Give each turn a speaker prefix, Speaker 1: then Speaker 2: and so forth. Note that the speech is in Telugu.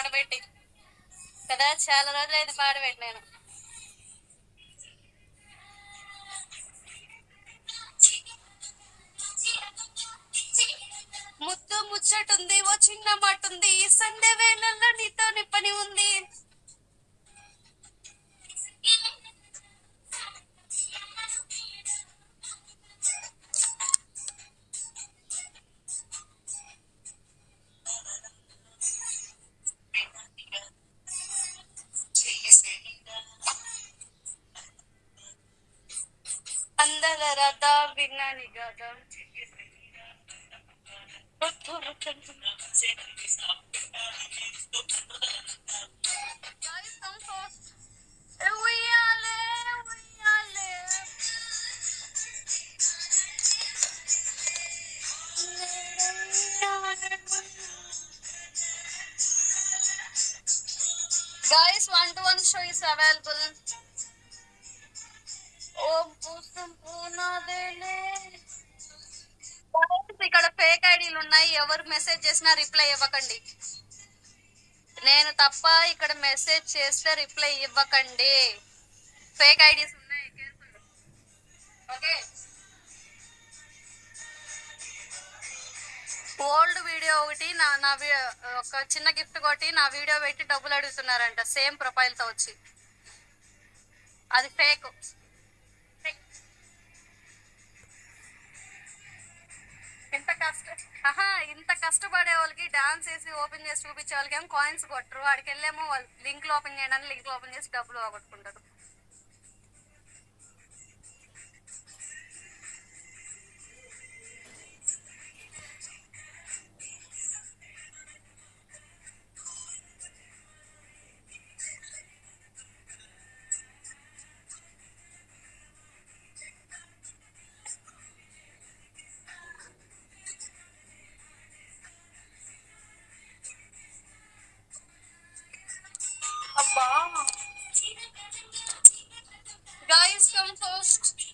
Speaker 1: పాడబెట్టి కదా, చాలా రోజులైంది పాడబెట్టి నేను. ముద్దు ముచ్చటుంది, ఓ చిన్న మాటుంది, ఈ సంధ్య వేళల్లో నీతో నిప్పని ఉంది. అందర రథ విన్నాని గద ఉయ్యాలే ఉయ్యాలే. Guys, 1-to-1 show is available. ఓం పూసం పూనాదేలే. ఇక్కడ ఫేక్ ఐడీలు ఉన్నాయి, ఎవరు మెసేజ్ చేసినా రిప్లై ఇవ్వకండి. నేను తప్ప ఇక్కడ మెసేజ్ చేస్తే రిప్లై ఇవ్వకండి. ఫేక్ ఐడీస్ ఉన్నాయి, ఓకే. ఓల్డ్ వీడియో ఒకటి ఒక చిన్న గిఫ్ట్ కొట్టి నా వీడియో పెట్టి డబ్బులు అడుగుతున్నారంట, సేమ్ ప్రొఫైల్ తో వచ్చి. అది ఫేక్. ఇంత కష్టపడే వాళ్ళకి, డాన్స్ వేసి ఓపెన్ చేసి చూపించే వాళ్ళకి ఏమో కాయిన్స్ కొట్టరు, వాడికి వెళ్ళేమో వాళ్ళు లింక్ ఓపెన్ చేయడానికి లింక్ ఓపెన్ చేసి డబ్బులు పోగొట్టుకుంటారు. అబ్బా, guys come first.